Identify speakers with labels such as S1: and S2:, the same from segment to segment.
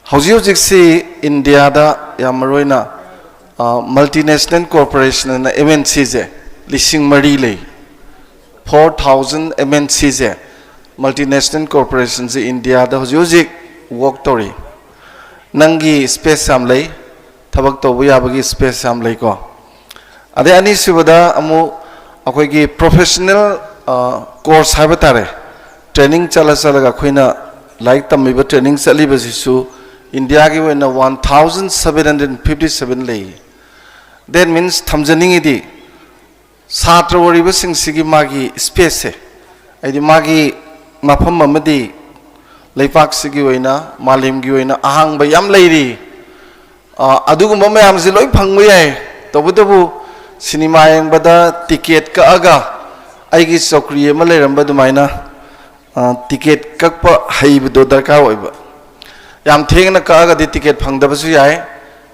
S1: Howji hojiksi India da yamaroina multinational corporation na MNC je lising mari lei 4,000 MNC je multinational corporation je India da howji hojik work tori nangi space sam lei thabak tobu yabagi space sam lei ko ade ani sibada amu akoi gi professional course haiba tare training chala ga khoina like tamiba training chali basisu India ki wena 1,757 lei. That means thamjaning idi satra wari basing sigi magi space hai. Adi magi mafam mamadi leipak sigi wena malim gi wena ahang bayam leiri. Adugu mama yam si loi phangmu yai. Tabu cinema yang bada tiket ka aga. Aigi sokriye malai ramba dumaina tiket kakpa haibu darkar waiba. Yam theng na ka di ticket phangdabasu yai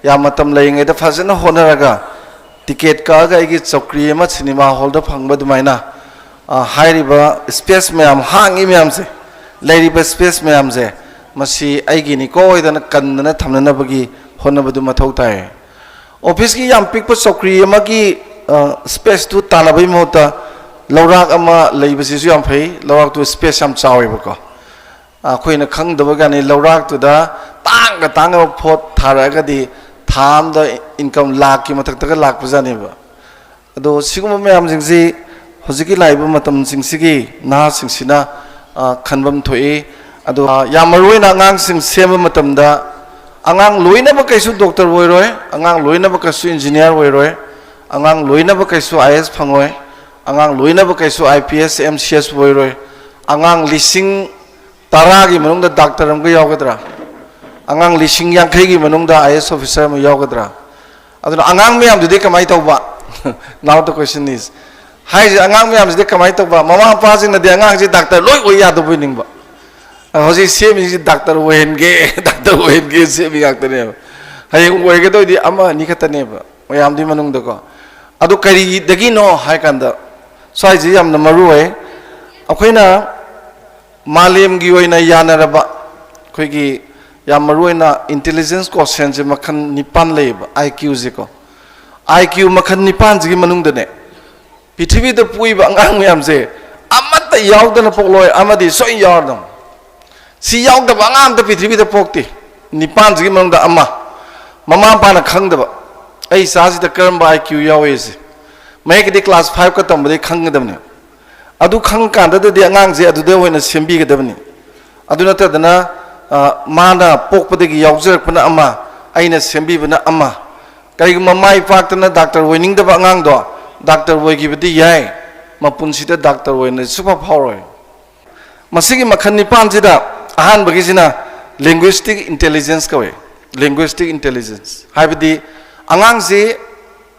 S1: yam matam laingai da fazana honaraga ticket ka ga igi chokri ma cinema hall da phangba dumaina hairiba space mayam hangi mayam se lairiba space mayam se masi aigi ni ko idana kannana thamnana bagi honaba du mathau tai office ki yam pikpa chokri ma ki space tu tanabai mota lawrak ama leibasi su yam phei lawrak tu space yam chawi ba ko akhoi na khang daba gani lawrak tu da tang ga phot thara ga di tham da income lakh ki mathak ta lakh bajani ba ado sigum mayam jingsi hojiki laiba matam jingsigi na singsina khanbam thoi ado yamaroi na ngang sing sema matam da angang loina ba kaisu doctor woiroi angang loina ba kaisu engineer woiroi angang loina ba kaisu IS phangoi angang loina ba kaisu IPS MCS woiroi angang lising Taragi manungda doctor amga yawadra angang lising yang kegi manungda IS officer ma yawadra aduna angang miyam dude kamai tawba now the question is hai angang miyam dude kamai tawba mama pa jing na de angang ji doctor loi oi ya do buning ba hoji same ji doctor wen ge same doctor ne hai oi ge do di ama ni khata ne ba mayam di manungda ko adu kari dagi no hai kanda sai ji yam na maru ai akoina Malim gi oina yanaraba khoigi yamaruina intelligence quotient je makhan nipan leiba IQ je ko IQ makhan nipan ji manung de ne pithibhi da puiba angang yam je amata yaudana pokloi amadi soi yawdam si yawda bangam da pithibhi da pokti nipan ji manung da amma mama pa na khangdaba ai sa ji da karamba IQ yawe je mai ki class 5 ka tambade khangdam ne adu khang kanda da de angang je adu de hoina sembi ga dabni adu na ta dana mana pokpadagi yawjar pana ama aina sembi bana ama kai mamai faktana doctor winning da angang do doctor woi gi bidi yai mapunsi da doctor woina super power masigi makhani panji da ahan bagi sina linguistic intelligence ka we linguistic intelligence haibidi angang je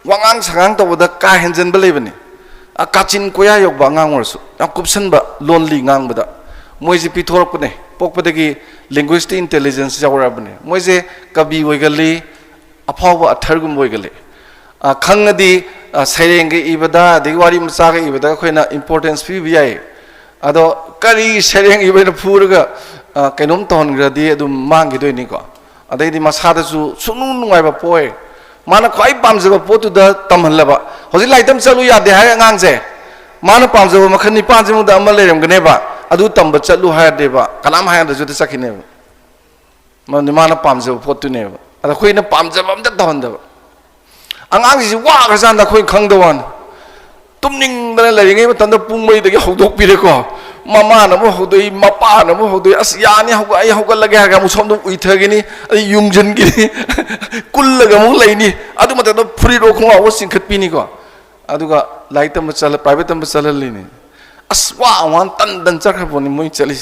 S1: wangang sangang to da ka henjen belai bani kachin koya yok ba ngang warsu kupsan ba lonely ngang bada moise pithorok ne pokpadagi linguistic intelligence jawra bane moise kabi oigali aphawa athargum oigali khangadi saireng ibada de wari macha ga ibada khoina importance pi bi ado kari saireng ibana phurga kainom ton gradi adum mangi doini ko adai di masada su sunu nungai ba poe mana khoi pamjaba potu da tamhanlaba hoji laitam chalu ya de ha ngang je mana pamjaba makhan ni panje mu da amal lerem gane ba adu tamba chalu ha de ba kalam ha da jodi sakhine ba mana pamjaba potu ne ba ada khoi na pamjaba am da don da angang ji wa ga san da khoi khang da wan tumning da le ngai ma tan da pung mai da gi hodok pi re ko mama na mo hodoi mapa na mo hodoi as ya ni hoga ai hoga lage ha ga mu som dum ui thagini yungjen gi kullaga mu laini adu mata do free ro khong aw sing khat pi ni ko aduga like tam chala private tam chala lini as wa wan tan dan chakha boni moi chali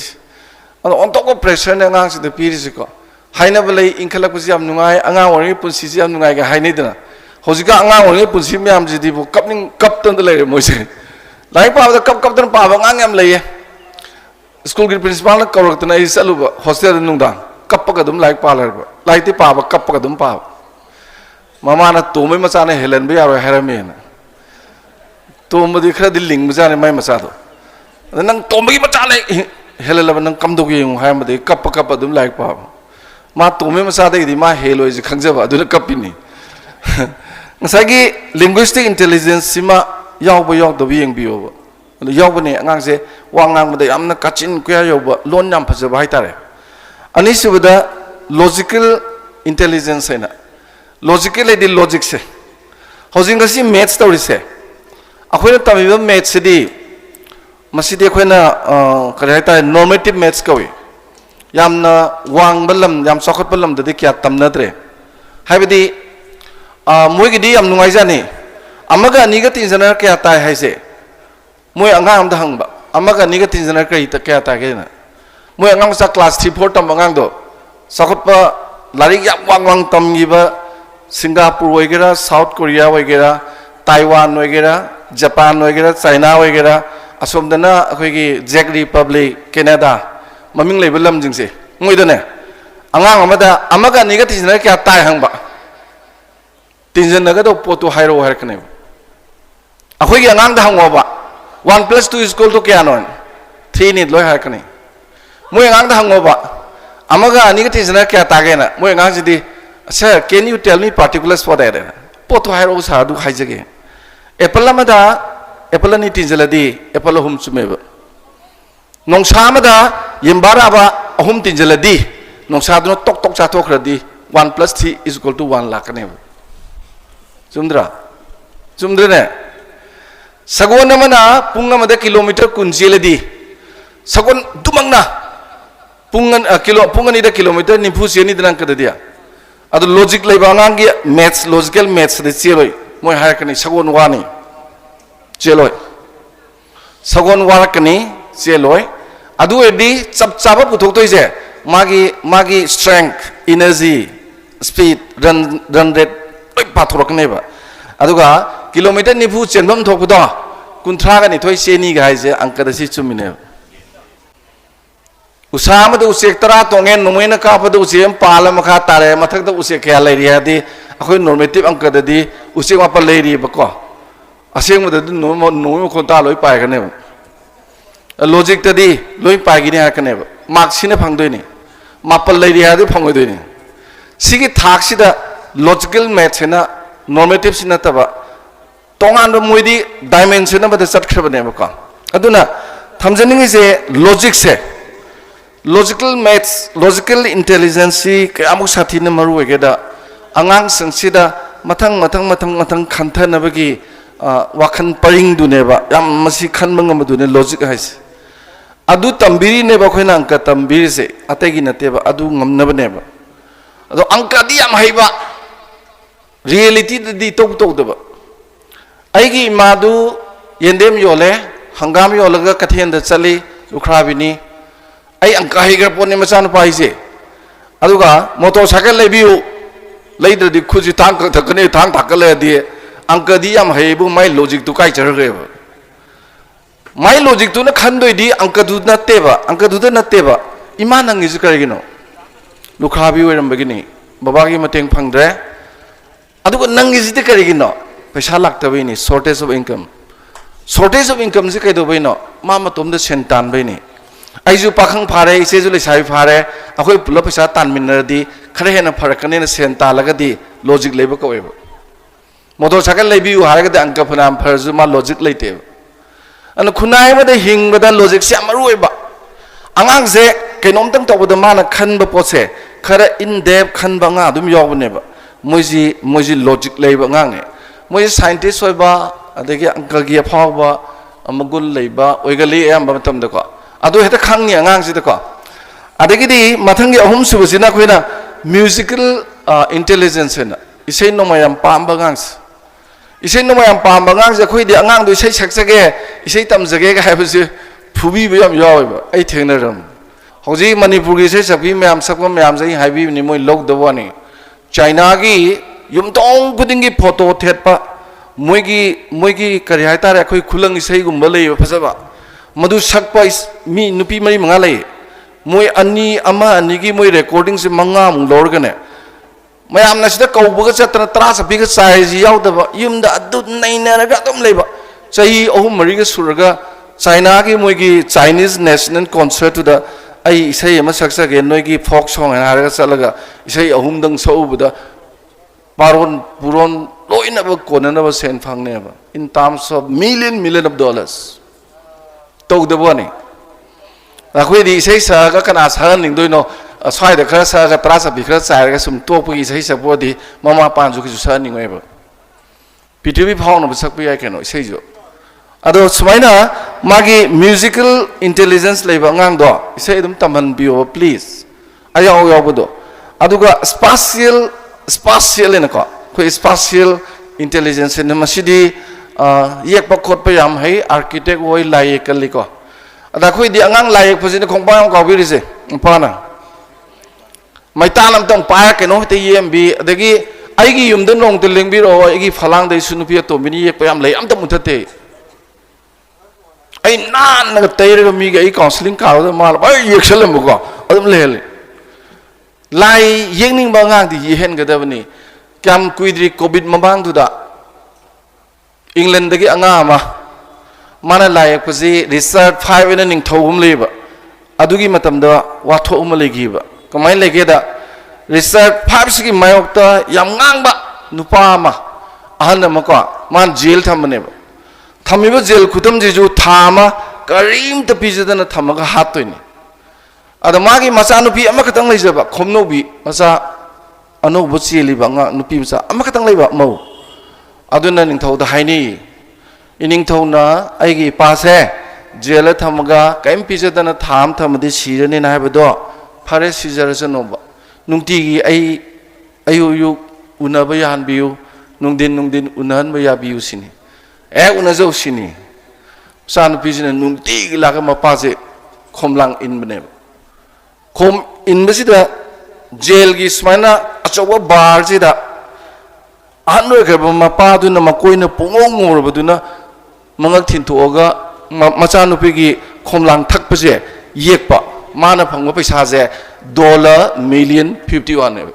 S1: adu on to ko pressure na ngang si de pi ri ko haina balai inkhala ku si am nungai anga wari punsi si am nungai ga hainai dana hojika anga wari punsi me am ji di bu kapning kap tan de le moi se lai pa da kap tan pa ba ngang am le school ki principal na kawrak tana is aluba hostel nungdang kappa dum like parlor ba like ti pa ba kappa dum pa mama na to mai macha na helen ba yaro heramen to madi khra dil ling macha ne mai macha do nang to mai macha le helala ba nang kam do gi ha madi kappa dum like pa मा तोमे मसादगी मा हेलोय जे खंगजबा अदुना कपिनी ngसागी linguistic intelligence sima yawba yawdaba yengbiyoba adu yawbane angangse wa ngangbada yamna kachin kya yawba lon yam phajaba haitare ani subada logical intelligence haina logical edi logic se hojing gasi maths tawri se akhoina tamiba maths di masidi akhoina kare haita normative maths kawi yamna wang balam yam sokot balam dadi kya tamnadre haibadi मोई गिदी यम नुंगाई जानी अमगा निगा तीन जना क्या ताय है से मोई अंगांग हम दहंग बा अमगा निगा तीन जना क्या ताय के ना मोई अंगांग सा क्लास 3-4 तम अंगांग दो सकत पा लारिक याम वांग वांग तम गिबा सिंगापुर वगैरह साउथ कोरिया वगैरह ताइवान वगैरह जापान वगैरह चाइना वगैरह असम दना अखोगी जेक रिपब्लिक कनाडा ममिंग लेबल लम जिंगसे मोई दने अंगांग अमदा अमगा निगा तीन जना क्या ताय हंग बा तीन नगद पोटो हाइरो हारकने अखोई अंगांग हंगोबा 1+2 = क्या नो 3 नि लोय हारकने मोय अंगांग हंगोबा अमगा अनिग तीन क्या तागेना मोय अंगांग जिदि sir can you tell me particulars for that पोटो हाइरो सादु हाइजगे एप्पल अमदा एप्पल नि तीनजलदी एप्पल हुम चुमेबा नोंसामदा यमबाराबा अहुम तीनजलदी नोंसादुनो टोक टोक चाथोखरदी 1+3 = 1 लाकने चुमद्रा चुमद्रने सगोन मना पुंग मद किलोमीटर कुंजेलदी सगोन दुमंगना पुंग नि द किलोमीटर निफु सेनि दनां कददिया अदु लॉजिक लेबा ngang मैथ्स लॉजिकल मैथ्स दे चेलोय मोय हारकनी सगोन वानी चेलोय सगोन वारकनी चेलोय अदु एदि चप चाबा पुथोक्तोयजे मागी strength energy speed run rate पाथोरकनेबा अदुगा किलोमीटर निफु चेनबम थोकदो कुंथ्रागा निथोय सेनी गाइजे अंकदसी चुमिने उसामद उसेक तरा तोंगे नोमेन कापद उसेम पाल मखा तारे मथक द उसेक क्या लेरी हादि अखोय नॉर्मेटिव अंकददी उसेक मापल लेरी बको असेंग मद नोम खोता लोय पायगने लॉजिक तदी लोय पायगिने हाकने मार्क्सिने फंगदोयनी मापल लेरी हादि फंगदोयनी सिगी थाकसिदा लॉजिकल मैथ्स है ना नॉर्मेटिव से नतबा तोंगान मोइदी डायमेंशन बद चटखरबने बको अदुना थमजनिंग से लॉजिक से लॉजिकल मैथ्स लॉजिकल इंटेलिजेंस सी कयामु साथी न मरु वेगेदा अंगांग संसिदा मथंग मथंग मथंग मथंग खंथनबगी वाखन परिंग दुनेबा याम मसी खनबंग मदुने लॉजिक हाइस अदु तंबिरी नेबा खोइना अंक तंबिरी से अतेगी नतेबा अदु ngमनबनेबा अदो अंक दी याम हाइबा रियलिटी दी तौदब अगी इमादु येंदेम योले हंगाम योलगा कथेन चली लुखराबिनी आई अंक हाइगर पोने मचान पाइसे अदुगा मोटरसाइकिल लेबियु लेद्रदि खुजि थांग थकने थांग थकले दि अंक दी याम हाइबु माइ लॉजिक तु काइ चरगेब माइ लॉजिक तु न खंदोइदि अंक दु नतेबा अंक दु नतेबा इमा नंगि करिगिनो लुखराबि ओइरमबगिनी बाबागी मतेंग फंगद्रे अदुग नंगिजिदि करिगिनो पैसा लाक्तबैनी शॉर्टेज ऑफ इनकम से कैदोबैनो मा मतोमद सेन तानबैनी आइजु पाखंग फारे इसेजु लेसाइ फारे अखोय पुला पैसा तानमिनरदि खरे हेना फरकनेना सेन तालगदि लॉजिक लेबो कवेबो मोटरसाइकिल लेबियु हारगदि अंक फनाम फरजु मा लॉजिक लेते अन खुनाय मदे हिंगबदा लॉजिक से अमरुयबा अंगांग से कैनोमतंग तौबदा माना खनबा पोसे खरे इन डेप खनबा nga adum yawbneba मोजी लॉजिक लेबा ngangne मोजी साइंटिस्ट होइबा अदगी अंकगी अफावबा अमगुल लेबा ओइगली एम मतम दको अदु हेता खांगनि अंगांग सिदको अदगिदि मथंगी अहुम सुबसिना खोइना म्यूजिकल इंटेलिजेंस है ना इसे नोमयम पाम्बा ngangs इसे नोमयम पाम्बा ngangs खोइदि अंगांग दु इसे सक्सगे इसे तमजगे ga हाइबसि फुबि बयम यावबा ai थेंगनरम हौजी मणिपुर की इसे सबि मैम सबको मैम जै हाइबि नि मोइ लोक दबनी चाइना की युमतोंग खुदिंगी फोटो थेटपा मोइगी करी हाइतारे अखोइ खुलंग इसै गुम्बा लेयो फसबा मधु सकपा मी नुपी मरी मंगा ले मोइ अन्नी अमा अन्नीगी मोइ रिकॉर्डिंग से मंगा मुंग लोरगने मैम नसिदा कौबगा चतना तरा सपिगा साइज यावदबा युमदा अदु नैनरगा अदुम लेबा चही अहुम मरिगा सुरगा चाइना की मोइगी Chinese national concert to the ai isai ama saksa ge noi gi folk song na har ga chalaga isai ahum dang sau buda paron puron loina ba kona na ba sen phang ne ba in terms of million of dollars tau de bo ni akhoi di isai sa ga kana sa ning doi no swai da khara sa ga tra sa bi khara sa ga sum to pu isai sa bo di mama pan ju ki sa ning wei ba ptv phang no ba sak pi ai ke no isai jo ado sumaina magi musical intelligence leiba ngang do isai dum tamhan bio please ayaw yaw bodo aduga spatial ena ko spatial intelligence ne masidi yek pa khot pa yam hai architect woi lai kali ko ada khoi di angang lai phajin khong pa ko bi rise pa na mai ta lam tong pa ke no te yem bi adagi ai gi yum den long te leng bi ro ai gi phalang dei sunu pi to mini yek pa yam lai am ta mutate ai nan na te re mi ga ai counseling ka do mal ai yek salam ko adum le lai yek ning ba ngang di hen ga da bani kam kuidri covid mabang du da England dagi anga ma mana lai ko ji research 5 in ning thogum leba adugi matam da wa tho um legi ba kamai lege da research 5 sigi mayok ta yam ngang ba nupa ma ahan ma ko man jail tham ne ba thami ba jail khutam ji ju thama karim ta pijadana thamaga hatoini ada magi macha nupi ama khatang leijaba khomno bi macha ano bu cheli ba nga nupi macha ama khatang leiba mau aduna ning thau da haini ining thau na aigi pa se jail thamaga kaim pijadana tham thamadi sirani na habado phare sijar jano ba nungti gi ayu yu unaba yan biu nungdin unan ba ya biu sini unazo sini san pijina nungti gi laga ma pa se khomlang in bane khom in basida jail gi smaina achawa bar jida anoi ke ma pa du na ma koina pungong ngor ba du na mangak thin thu ga macha nu pi gi khomlang thak pa je yek pa mana phangwa paisa je $1,051,000 ne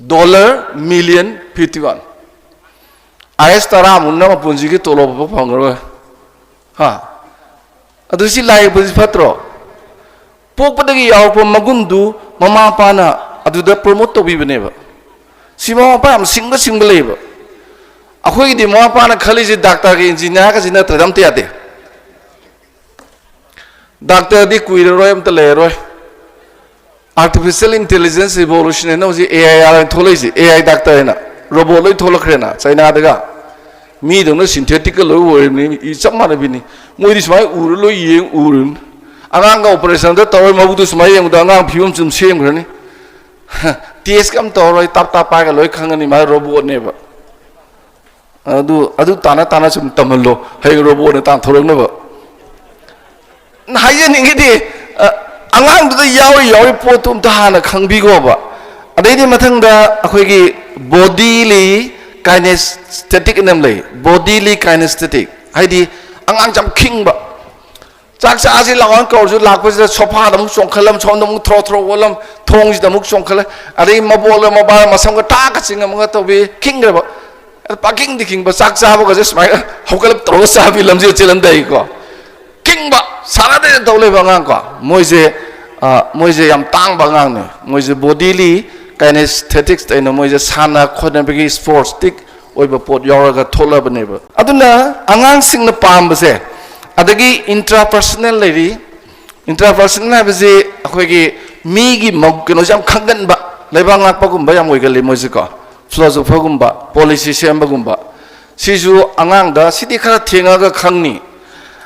S1: $1,051,000 IS tara munna ma punji gi tolo ba phangro ha adu si lai bu patro pok padagi yaw po magundu mama pa na adu da promote to bi bane ba si mama pa am singba leba akhoi di mama pa na khali ji doctor gi engineer ka jina tradam te ate doctor di kui roi am te le roi artificial intelligence evolution na ji AI ar tholai ji AI doctor na robot loi tholakre na China daga mi dong na synthetic loi wo ni I chama na bini moi di smai ur loi yeng urun angang ga operation da toy ma bu du smai yeng da ngang phium chum sem grani ts kam to roi tap pa ga loi khangani ma robot ne ba adu tana chum tamallo hai robot ne ta thorong na ba na haye ningi di angang du da yawi potum ta hana khangbi go ba adai di mathang da akhoi gi bodily kinesthetic nam lei bodily kinesthetic hai di angang jam king ba chak cha ji lawan ko ju lak pa sofa da muk chong khalam chon da muk thro wolam thong ji da muk chong khala adai ma bol ma ba ma sam ga ta ka ching ma ga to bi king ba parking di king ba chak cha ba ga je smai hokal tro sa bi lam je chelam dai ko king ba sara de to le ba ngang ko moi je yam tang ba ngang ne moi je bodily kinesthetics tai no moi je sana khona bi sports tik oi ba pot yor ga thola ba ne ba aduna angang sing na pam ba se adagi intrapersonal lady intrapersonal ba je akhoi gi mi gi mok kino jam khangan ba leba ngak pa gum ba yam oi ga le moi je ko philosopher gum ba policy sem ba gum ba sisu angang da sidi khara thenga ga khangni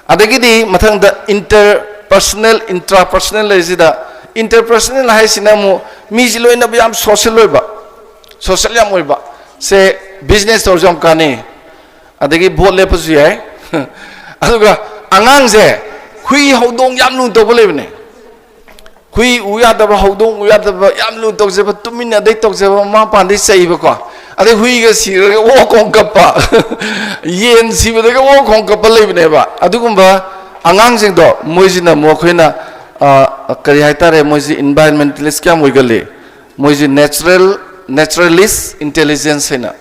S1: adagi di mathang da interpersonal intrapersonal lady da interpersonal hai sinamu mi ji loina ba yam social loi ba social yam oi ba se business or jam kane adagi bot le pa su yai aduga angang je hui hodong yam lu to bole ne hui uya da ba hodong uya da ba yam lu to je ba tumina dei to je ba ma pan dei sei ba ko ade hui ga si ga wo kong kap pa yen si ba ga wo kong kap le ne ba adugum ba angang jing do moi ji na mo khoina kari hai tare moi ji environmentalist kya moi gale moi ji naturalist intelligence na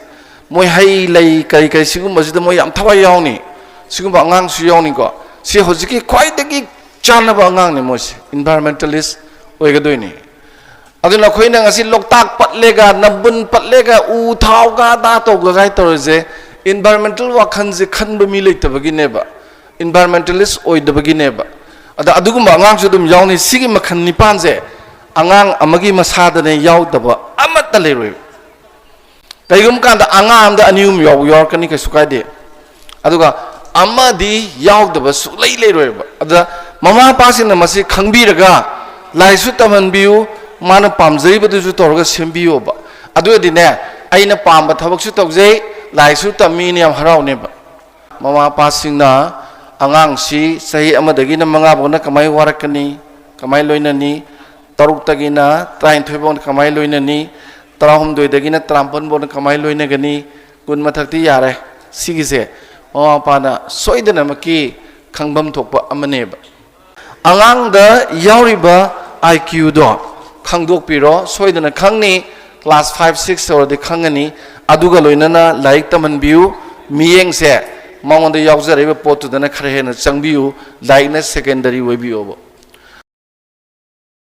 S1: moi hai lai kai sigum ba ji da moi yam thawai yaw ni sigum ba angang su yaw ni ko si hojiki kwai de gi चानब आंगांग ने मोसे environmentalist ओइगदोइने अदुना खोइना ngasi loktak patlega nabun patlega u thauga da to ga gai torje environmental wakhan je khanba mi leitabagi neba environmentalist oidabagi neba ada adugum angang su dum yauni sigi makhan nipan je angang amagi masada ne yaudaba amatta leiroi kaigum kanda angang da anium yaw yor kani ka sukai de aduga amadi yaudaba su lei leiroi ada mama pasina masi khangbiraga laisu tamanbiu माना पामजैबदुसु तौरगा सेम्बियोबा अदुदिने आइना पामबा थबकसु तौजै लाइसु तमीनि याम हराउनेबा mama पासिंगना आंगांगसी सही अमदगिना मंगाबोना कमाई वारकनी कमाई लोइननी तरुक्तगिना 33 bone कमाई लोइननी 32दगिना 53 bone कमाई लोइनगनी कुन मथक्ति यारे सिगिसे mama पाना सोइदनमकी खंगबम थोकपा अमनेबा आंगांगदा याउरिबा IQ दो खांगदोक पिरो सोइदना खांगनी क्लास 5 6 औरदि खांगनी अदुगा लोइनना लाइक तमनबिउ मियेंग से मांगोंदे यावजरेबा पोतुदना खरे हेना चंगबिउ लाइक ना सेकेंडरी वेबिओबो